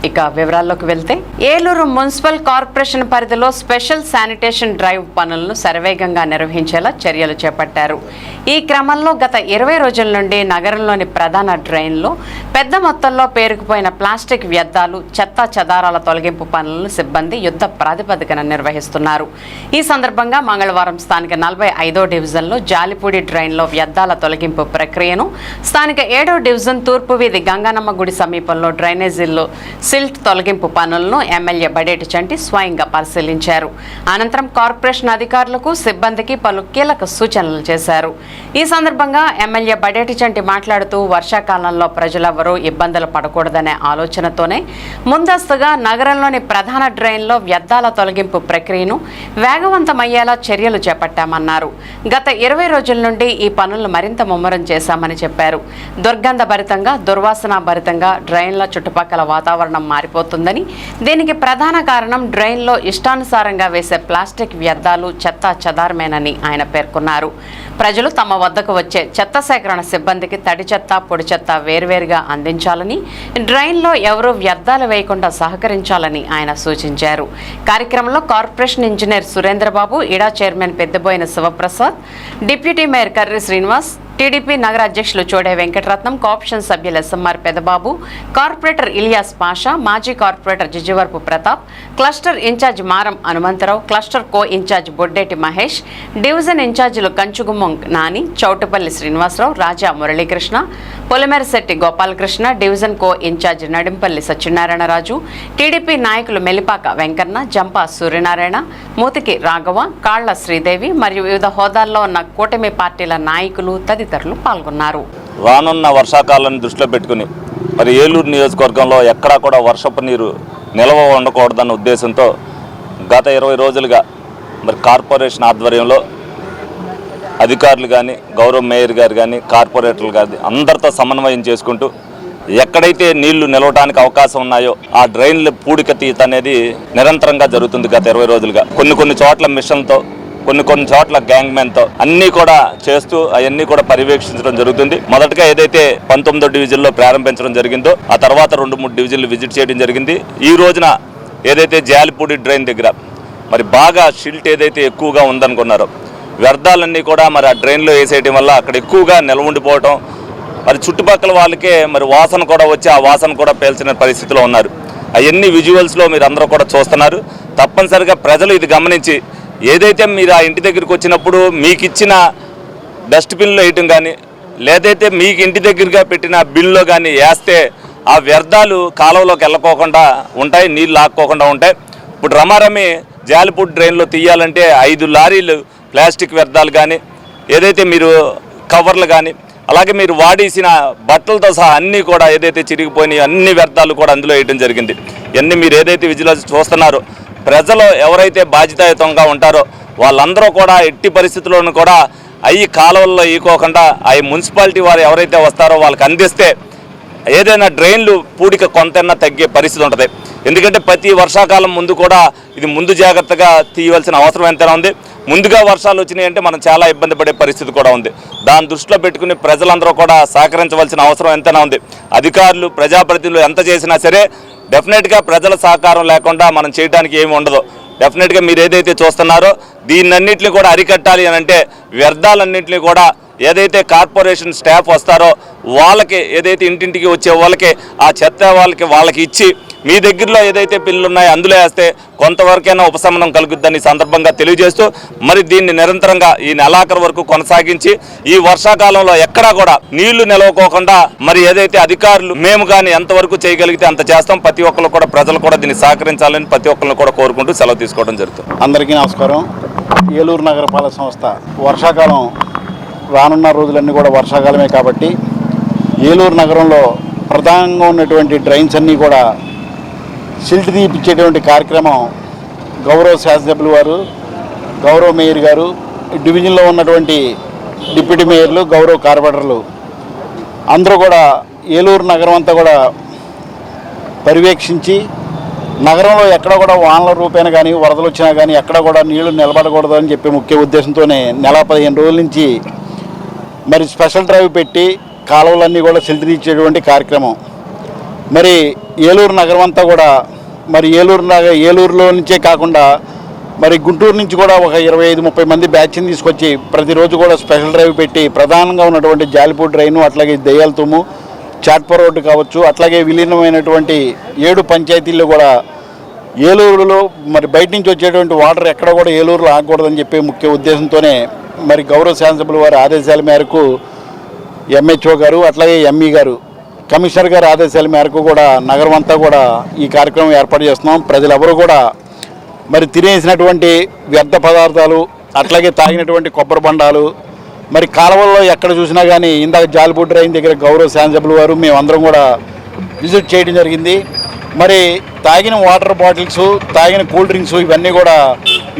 ఇక వివరాల్లోకి వెళ్తే ఏలూరు మున్సిపల్ కార్పొరేషన్ పరిధిలో స్పెషల్ శానిటేషన్ డ్రైవ్ పనులను శరవేగంగా నిర్వహించేలా చర్యలు చేపట్టారు. ఈ క్రమంలో గత 20 రోజుల నుండి నగరంలోని ప్రధాన డ్రైన్లో పెద్ద మొత్తంలో పేరుకుపోయిన ప్లాస్టిక్ వ్యర్థాలు, చెత్త చెదారాల తొలగింపు పనులను సిబ్బంది యుద్ధ ప్రాతిపదికన నిర్వహిస్తున్నారు. ఈ సందర్భంగా మంగళవారం స్థానిక 45వ డివిజన్లో జాలిపూడి డ్రైన్లో వ్యర్థాల తొలగింపు ప్రక్రియను, స్థానిక 7వ డివిజన్ తూర్పు వీధి గంగానమ్మ గుడి సమీపంలో డ్రైనేజీల్లో సిల్ట్ తొలగింపు పనులను ఎమ్మెల్యే బడేటి చంటి స్వయంగా పరిశీలించారు. అనంతరం కార్పొరేషన్ అధికారులకు, సిబ్బందికి పలు కీలక సూచనలు చేశారు. ఈ సందర్భంగా ఎమ్మెల్యే బడేటి చంటి మాట్లాడుతూ వర్షాకాలంలో ప్రజలెవరూ ఇబ్బందులు పడకూడదనే ఆలోచనతోనే ముందస్తుగా నగరంలోని ప్రధాన డ్రైన్లో వ్యర్థాల తొలగింపు ప్రక్రియను వేగవంతమయ్యేలా చర్యలు చేపట్టామన్నారు. గత 20 రోజుల నుండి ఈ పనులను మరింత ముమ్మరం చేశామని చెప్పారు. దుర్గంధ భరితంగా, దుర్వాసన భరితంగా డ్రైన్ల చుట్టుపక్కల వాతావరణం మారిపోతుందని, దీనికి ప్రధాన కారణం డ్రైన్లో ఇష్టానుసారంగా వేసే ప్లాస్టిక్ వ్యర్థాలు, చెత్త చెదారమేనని ఆయన పేర్కొన్నారు. ప్రజలు తమ వద్దకు వచ్చే చెత్త సేకరణ సిబ్బందికి తడి చెత్త, పొడి చెత్త వేర్వేరుగా అందించాలని, డ్రైన్లో ఎవరూ వ్యర్థాలు వేయకుండా సహకరించాలని ఆయన సూచించారు. కార్యక్రమంలో కార్పొరేషన్ ఇంజనీర్ సురేంద్రబాబు, ఇడా chairman Peddaboina Sivaprasad, deputy mayor Karri Srinivas, TDP నగర అధ్యక్షులు చోడే వెంకటరత్నం, కోఆప్షన్ సభ్యులు ఎస్ఎంఆర్ పెదబాబు, కార్పొరేటర్ ఇలియాస్ పాషా, మాజీ corporator Jijivarpu Pratap, cluster incharge Maram Hanumantharao, cluster co incharge Boddeti Mahesh, division ఇన్ఛార్జీలు Kanchugummam Nani, Choutupalli Srinivasarao, Raja Muralikrishna, Polimerasetti Gopalakrishna, division co incharge Nadimpalli Satyanarayanaraju, TDP నాయకులు మెలిపాక వెంకన్న, జంపా సూర్యనారాయణ, మూతికి రాఘవ, కాళ్ల శ్రీదేవి మరియు వివిధ హోదాల్లో ఉన్న కూటమి పార్టీల నాయకులు తదితరులు పాల్గొన్నారు. రానున్న వర్షాకాలాన్ని దృష్టిలో పెట్టుకుని మరి ఏలూరు నియోజకవర్గంలో ఎక్కడా కూడా వర్షపు నీరు నిల్వ ఉండకూడదన్న ఉద్దేశంతో గత 20 రోజులుగా మరి కార్పొరేషన్ ఆధ్వర్యంలో అధికారులు కానీ, గౌరవ మేయర్ గారు కానీ, కార్పొరేటర్లు కానీ అందరితో సమన్వయం చేసుకుంటూ ఎక్కడైతే నీళ్లు నిలవడానికి అవకాశం ఉన్నాయో ఆ డ్రైన్ల పూడిక తీత అనేది నిరంతరంగా జరుగుతుంది. గత 20 రోజులుగా కొన్ని చోట్ల మిషన్తో, కొన్ని చోట్ల గ్యాంగ్ మ్యాన్తో అన్నీ కూడా చేస్తూ అవన్నీ కూడా పర్యవేక్షించడం జరుగుతుంది. మొదటగా ఏదైతే 19వ డివిజన్లో ప్రారంభించడం జరిగిందో ఆ తర్వాత 2-3 డివిజన్లు విజిట్ చేయడం జరిగింది. ఈ రోజున ఏదైతే జాలిపూడి డ్రైన్ దగ్గర మరి బాగా షిల్ట్ ఏదైతే ఎక్కువగా ఉందనుకున్నారో వ్యర్థాలన్నీ కూడా మరి ఆ డ్రైన్లో వేసేయడం వల్ల అక్కడ ఎక్కువగా నిల్వ ఉండిపోవటం, మరి చుట్టుపక్కల వాళ్ళకే మరి వాసన కూడా వచ్చి ఆ వాసన కూడా పేల్చిన పరిస్థితిలో ఉన్నారు. అవన్నీ విజువల్స్లో మీరు అందరూ కూడా చూస్తున్నారు. తప్పనిసరిగా ప్రజలు ఇది గమనించి ఏదైతే మీరు ఆ ఇంటి దగ్గరికి వచ్చినప్పుడు మీకు ఇచ్చిన డస్ట్బిన్లో వేయటం కానీ, లేదైతే మీకు ఇంటి దగ్గరగా పెట్టిన బిన్లో కానీ వేస్తే ఆ వ్యర్థాలు కాలువలోకి వెళ్ళకోకుండా ఉంటాయి, నీళ్ళు లాక్కోకుండా ఉంటాయి. ఇప్పుడు రమారమి జాలిపూడి డ్రైన్లో తీయాలంటే 5 లారీలు ప్లాస్టిక్ వ్యర్థాలు కానీ, ఏదైతే మీరు కవర్లు కానీ, అలాగే మీరు వాడేసిన బట్టలతో సహా అన్నీ కూడా ఏదైతే చిరిగిపోయినాయి అన్ని వ్యర్థాలు కూడా అందులో వేయడం జరిగింది. ఇవన్నీ మీరు ఏదైతే విజిలెన్స్ చూస్తున్నారో ప్రజలు ఎవరైతే బాధ్యతాయుతంగా ఉంటారో వాళ్ళందరూ కూడా ఎట్టి పరిస్థితుల్లోనూ కూడా అవి కాలువల్లో ఈకోకుండా అవి మున్సిపాలిటీ వారు ఎవరైతే వస్తారో వాళ్ళకి అందిస్తే ఏదైనా డ్రైన్లు పూడిక కొంతైనా తగ్గే పరిస్థితి ఉంటుంది. ఎందుకంటే ప్రతి వర్షాకాలం ముందు కూడా ఇది ముందు జాగ్రత్తగా తీయవలసిన అవసరం ఎంతైనా ఉంది. ముందుగా వర్షాలు వచ్చినాయంటే మనం చాలా ఇబ్బంది పడే పరిస్థితి కూడా ఉంది. దాన్ని దృష్టిలో పెట్టుకుని ప్రజలందరూ కూడా సహకరించవలసిన అవసరం ఎంతైనా ఉంది. అధికారులు, ప్రజాప్రతినిధులు ఎంత చేసినా సరే డెఫినెట్గా ప్రజల సహకారం లేకుండా మనం చేయడానికి ఏమి ఉండదు. డెఫినెట్గా మీరు ఏదైతే చూస్తున్నారో దీన్నన్నింటినీ కూడా అరికట్టాలి అని అంటే వ్యర్థాలన్నింటినీ కూడా ఏదైతే కార్పొరేషన్ స్టాఫ్ వస్తారో వాళ్ళకి, ఏదైతే ఇంటింటికి వచ్చే వాళ్ళకి ఆ చెత్త వాళ్ళకి ఇచ్చి మీ దగ్గరలో ఏదైతే పిల్లలు ఉన్నాయో అందులో వేస్తే కొంతవరకైనా ఉపశమనం కలుగుద్దని సందర్భంగా తెలియజేస్తూ మరి దీన్ని నిరంతరంగా ఈ నెలాఖరు వరకు కొనసాగించి ఈ వర్షాకాలంలో ఎక్కడా కూడా నీళ్లు నిలవకోకుండా మరి ఏదైతే అధికారులు మేము కానీ ఎంతవరకు చేయగలిగితే అంత చేస్తాం. ప్రతి ఒక్కరు కూడా ప్రజలు కూడా దీన్ని సహకరించాలని ప్రతి ఒక్కరిని కూడా కోరుకుంటూ సెలవు తీసుకోవడం జరుగుతుంది. అందరికీ నమస్కారం. ఏలూరు నగరపాలక సంస్థ వర్షాకాలం రానున్న రోజులన్నీ కూడా వర్షాకాలమే కాబట్టి ఏలూరు నగరంలో ప్రధానంగా ఉన్నటువంటి డ్రైన్స్ అన్నీ కూడా సిల్ట్ తీపిచ్చేటువంటి కార్యక్రమం గౌరవ శాసనసభ్యులు వారు, గౌరవ మేయర్ గారు, డివిజన్లో ఉన్నటువంటి డిప్యూటీ మేయర్లు, గౌరవ కార్పొరేటర్లు అందరూ కూడా ఏలూరు నగరం అంతా కూడా పర్యవేక్షించి నగరంలో ఎక్కడ కూడా వానల రూపేణ కానీ వరదలు వచ్చినా కానీ ఎక్కడ కూడా నీళ్లు నిలబడకూడదు అని చెప్పే ముఖ్య ఉద్దేశంతోనే నెల 15 రోజుల నుంచి మరి స్పెషల్ డ్రైవ్ పెట్టి కాలువలన్నీ కూడా సిల్ట్ తీసేటువంటి కార్యక్రమం మరి ఏలూరు నగరం అంతా కూడా మరి ఏలూరులో నుంచే కాకుండా మరి గుంటూరు నుంచి కూడా ఒక 25-30 మంది బ్యాచ్ని తీసుకొచ్చి ప్రతిరోజు కూడా స్పెషల్ డ్రైవ్ పెట్టి ప్రధానంగా ఉన్నటువంటి జాలిపూడి డ్రైను, అట్లాగే దెయ్యాల తుమ్ము, చాట్పర్ రోడ్డు కావచ్చు, అట్లాగే విలీనమైనటువంటి 7 పంచాయతీల్లో కూడా ఏలూరులో మరి బయట నుంచి వచ్చేటువంటి వాటర్ ఎక్కడ కూడా ఏలూరులో ఆగకూడదని చెప్పే ముఖ్య ఉద్దేశంతోనే మరి గౌరవ శాసనసభ్యుల వారి ఆదేశాల మేరకు ఎంహెచ్ఓ గారు, అట్లాగే ఎంఈ గారు, కమిషనర్ గారి ఆదేశాల మేరకు కూడా నగరం అంతా కూడా ఈ కార్యక్రమం ఏర్పాటు చేస్తున్నాం. ప్రజలెవరూ కూడా మరి తినేసినటువంటి వ్యర్థ పదార్థాలు, అట్లాగే తాగినటువంటి కొబ్బరి బండాలు, మరి కాలువల్లో ఎక్కడ చూసినా కానీ ఇందాక జాలిపూడి డ్రైన్ దగ్గర గౌరవ శాసనసభ్యుల వారు మేమందరం కూడా విజిట్ చేయడం జరిగింది. మరి తాగిన వాటర్ బాటిల్స్, తాగిన కూల్ డ్రింక్స్ ఇవన్నీ కూడా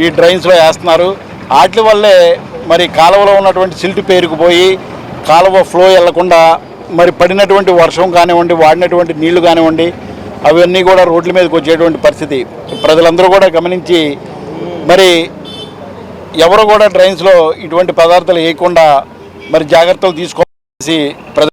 ఈ డ్రైన్స్లో వేస్తున్నారు. వాటి వల్లే మరి కాలువలో ఉన్నటువంటి సిల్ట్ పేరుకుపోయి కాలువ ఫ్లో వెళ్లకుండా మరి పడినటువంటి వర్షం కానివ్వండి, వాడినటువంటి నీళ్లు కానివ్వండి, అవన్నీ కూడా రోడ్ల మీదకి వచ్చేటువంటి పరిస్థితి ప్రజలందరూ కూడా గమనించి మరి ఎవరు కూడా డ్రైన్స్లో ఇటువంటి పదార్థాలు వేయకుండా మరి జాగ్రత్తలు తీసుకోవాల్సి